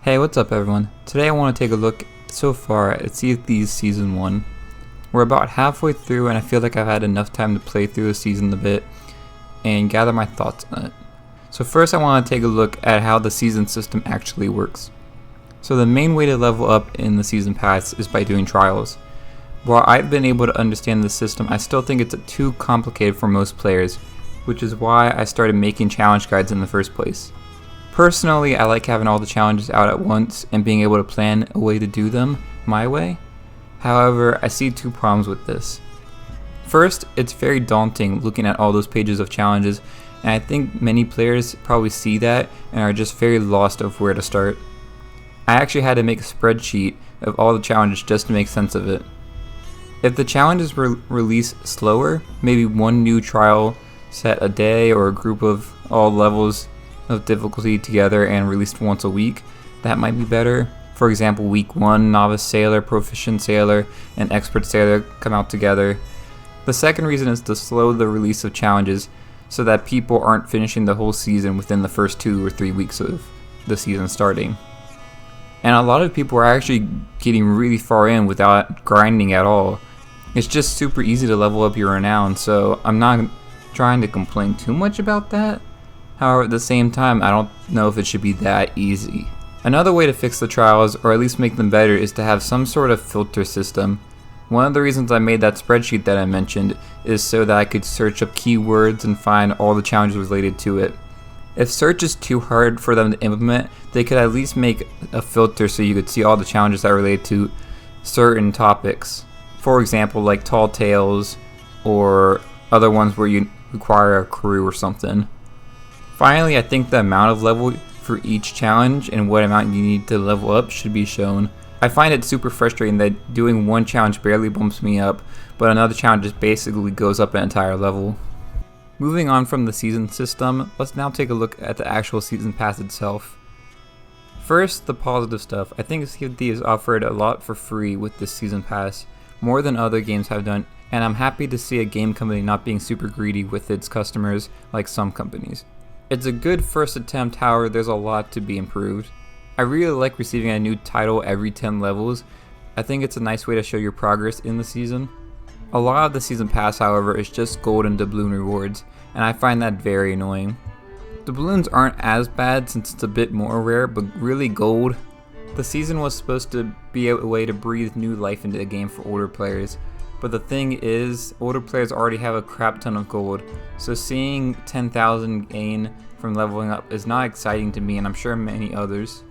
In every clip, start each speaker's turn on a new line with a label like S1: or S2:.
S1: Hey, what's up everyone? Today I want to take a look so far at Sea of Thieves Season 1. We're about halfway through and I feel like I've had enough time to play through the season a bit and gather my thoughts on it. So first I want to take a look at how the season system actually works. So the main way to level up in the season pass is by doing trials. While I've been able to understand the system, I still think it's too complicated for most players, which is why I started making challenge guides in the first place. Personally, I like having all the challenges out at once and being able to plan a way to do them my way. However, I see two problems with this. First, it's very daunting looking at all those pages of challenges, and I think many players probably see that and are just very lost of where to start. I actually had to make a spreadsheet of all the challenges just to make sense of it. If the challenges were released slower, maybe one new trial set a day or a group of all levels of difficulty together and released once a week, that might be better. For example, week 1, Novice Sailor, Proficient Sailor, and Expert Sailor come out together. The second reason is to slow the release of challenges so that people aren't finishing the whole season within the first 2 or 3 weeks of the season starting. And a lot of people are actually getting really far in without grinding at all. It's just super easy to level up your renown, so I'm not trying to complain too much about that. However, at the same time, I don't know if it should be that easy. Another way to fix the trials, or at least make them better, is to have some sort of filter system. One of the reasons I made that spreadsheet that I mentioned is so that I could search up keywords and find all the challenges related to it. If search is too hard for them to implement, they could at least make a filter so you could see all the challenges that relate to certain topics. For example, like tall tales, or other ones where you require a crew or something. Finally, I think the amount of level for each challenge and what amount you need to level up should be shown. I find it super frustrating that doing one challenge barely bumps me up, but another challenge just basically goes up an entire level. Moving on from the season system, let's now take a look at the actual season pass itself. First, the positive stuff. I think Sea of Thieves offered a lot for free with this season pass, more than other games have done, and I'm happy to see a game company not being super greedy with its customers like some companies. It's a good first attempt, however there's a lot to be improved. I really like receiving a new title every 10 levels. I think it's a nice way to show your progress in the season. A lot of the season pass, however, is just gold and doubloon rewards, and I find that very annoying. Doubloons aren't as bad since it's a bit more rare, but really gold. The season was supposed to be a way to breathe new life into the game for older players. But the thing is, older players already have a crap ton of gold, so seeing 10,000 gain from leveling up is not exciting to me, and I'm sure many others.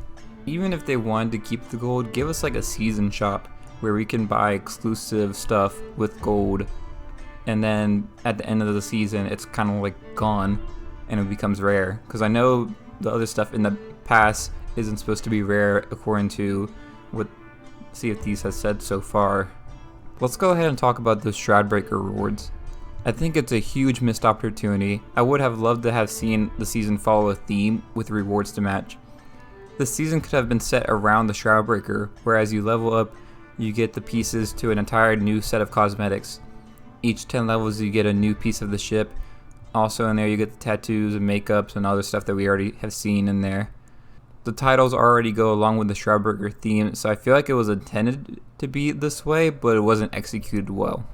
S1: Even if they wanted to keep the gold, give us like a season shop where we can buy exclusive stuff with gold, and then at the end of the season it's kind of like gone and it becomes rare. Because I know the other stuff in the pass isn't supposed to be rare according to what Sea of Thieves has said so far. Let's go ahead and talk about the Shroudbreaker Rewards. I think it's a huge missed opportunity. I would have loved to have seen the season follow a theme with rewards to match. The season could have been set around the Shroudbreaker, where as you level up, you get the pieces to an entire new set of cosmetics. Each 10 levels you get a new piece of the ship. Also in there you get the tattoos and makeups and other stuff that we already have seen in there. The titles already go along with the Shroudbreaker theme, so I feel like it was intended to be this way, but it wasn't executed well.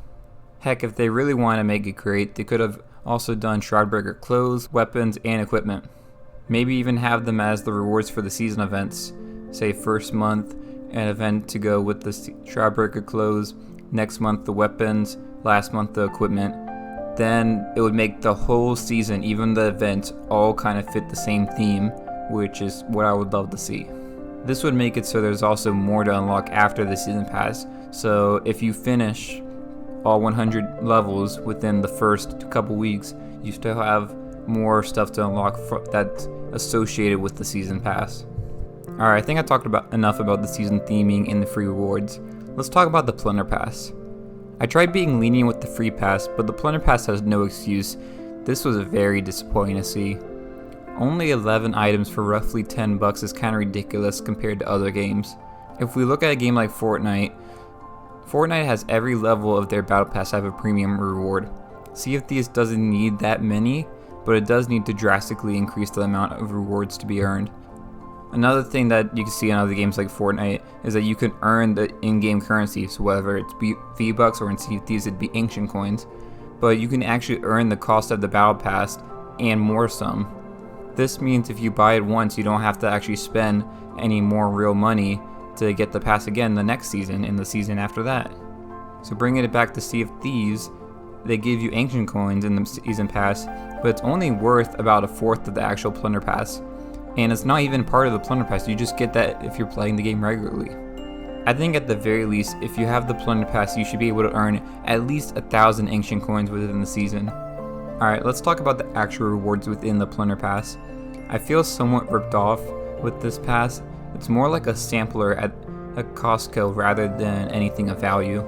S1: Heck, if they really wanted to make it great, they could have also done Shroudbreaker clothes, weapons, and equipment. Maybe even have them as the rewards for the season events. Say first month, an event to go with the Shroudbreaker clothes, next month the weapons, last month the equipment. Then it would make the whole season, even the events, all kind of fit the same theme, which is what I would love to see. This would make it so there's also more to unlock after the season pass, so if you finish all 100 levels within the first couple weeks, you still have more stuff to unlock that's associated with the season pass. Alright, I think I talked enough about the season theming and the free rewards. Let's talk about the Plunder Pass. I tried being lenient with the free pass, but the Plunder Pass has no excuse. This was very disappointing to see. Only 11 items for roughly 10 bucks is kind of ridiculous compared to other games. If we look at a game like Fortnite has every level of their battle pass have a premium reward. Sea of Thieves doesn't need that many, but it does need to drastically increase the amount of rewards to be earned. Another thing that you can see in other games like Fortnite is that you can earn the in-game currency, so whether it's V-Bucks or in Sea of Thieves it'd be ancient coins, but you can actually earn the cost of the battle pass and more some. This means if you buy it once, you don't have to actually spend any more real money to get the pass again the next season and the season after that. So bringing it back to Sea of Thieves, they give you ancient coins in the season pass, but it's only worth about a fourth of the actual Plunder Pass. And it's not even part of the Plunder Pass, you just get that if you're playing the game regularly. I think at the very least, if you have the Plunder Pass, you should be able to earn at least 1,000 ancient coins within the season. Alright, let's talk about the actual rewards within the Plunder Pass. I feel somewhat ripped off with this pass. It's more like a sampler at a Costco rather than anything of value.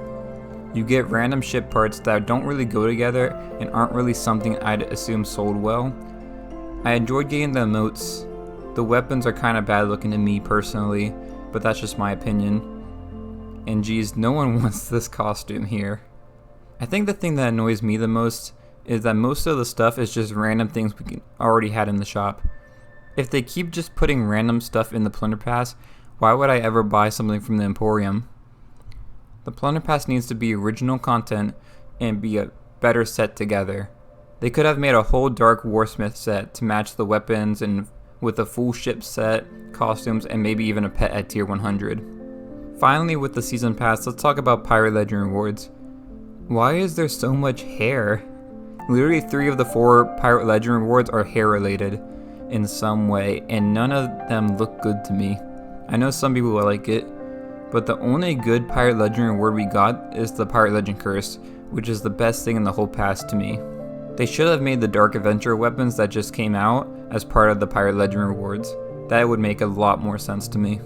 S1: You get random ship parts that don't really go together and aren't really something I'd assume sold well. I enjoyed getting the emotes. The weapons are kind of bad looking to me personally, but that's just my opinion. And geez, no one wants this costume here. I think the thing that annoys me the most is that most of the stuff is just random things we already had in the shop. If they keep just putting random stuff in the Plunder Pass, why would I ever buy something from the Emporium? The Plunder Pass needs to be original content and be a better set together. They could have made a whole Dark Warsmith set to match the weapons and with a full ship set, costumes, and maybe even a pet at tier 100. Finally, with the season pass, let's talk about Pirate Legend rewards. Why is there so much hair? Literally 3 of the 4 Pirate Legend rewards are hair related in some way, and none of them look good to me. I know some people will like it, but the only good Pirate Legend reward we got is the Pirate Legend Curse, which is the best thing in the whole pass to me. They should have made the Dark Adventure weapons that just came out as part of the Pirate Legend rewards. That would make a lot more sense to me.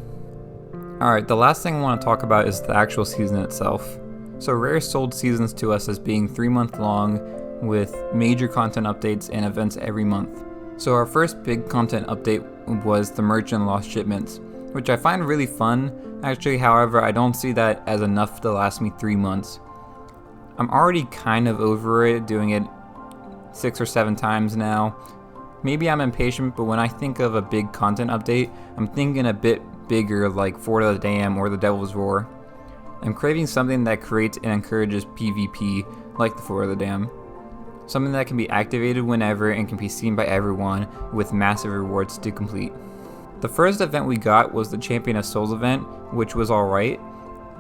S1: Alright, the last thing I want to talk about is the actual season itself. So Rare sold seasons to us as being 3-month long with major content updates and events every month. So our first big content update was the merch and lost shipments, which I find really fun. Actually, however, I don't see that as enough to last me 3 months. I'm already kind of over it, doing it 6 or 7 times now. Maybe I'm impatient, but when I think of a big content update, I'm thinking a bit bigger like Fort of the Dam or the Devil's Roar. I'm craving something that creates and encourages PvP like the Fort of the Dam. Something that can be activated whenever and can be seen by everyone with massive rewards to complete. The first event we got was the Champion of Souls event, which was alright.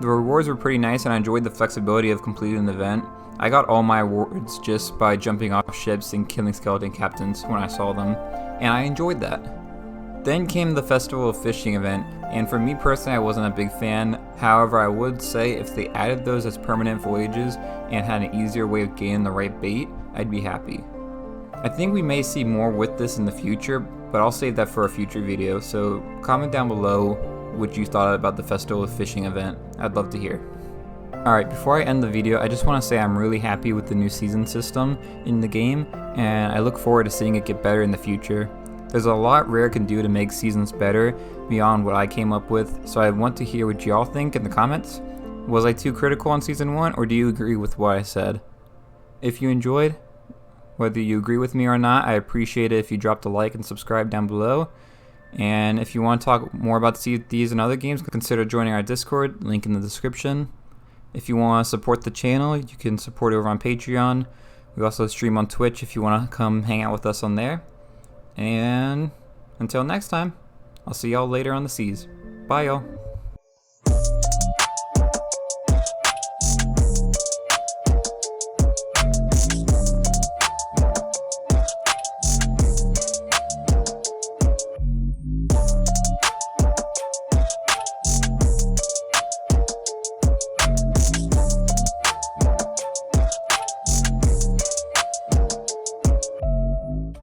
S1: The rewards were pretty nice and I enjoyed the flexibility of completing the event. I got all my rewards just by jumping off ships and killing skeleton captains when I saw them, and I enjoyed that. Then came the Festival of Fishing event, and for me personally I wasn't a big fan. However, I would say if they added those as permanent voyages and had an easier way of getting the right bait, I'd be happy. I think we may see more with this in the future, but I'll save that for a future video, so comment down below what you thought about the Festival of Fishing event. I'd love to hear. Alright, before I end the video, I just want to say I'm really happy with the new season system in the game, and I look forward to seeing it get better in the future. There's a lot Rare can do to make seasons better beyond what I came up with, so I want to hear what y'all think in the comments. Was I too critical on Season 1, or do you agree with what I said? If you enjoyed, whether you agree with me or not, I appreciate it if you dropped a like and subscribe down below. And if you want to talk more about Sea of Thieves and other games, consider joining our Discord, link in the description. If you want to support the channel, you can support over on Patreon. We also stream on Twitch if you want to come hang out with us on there. And until next time, I'll see y'all later on the seas. Bye y'all.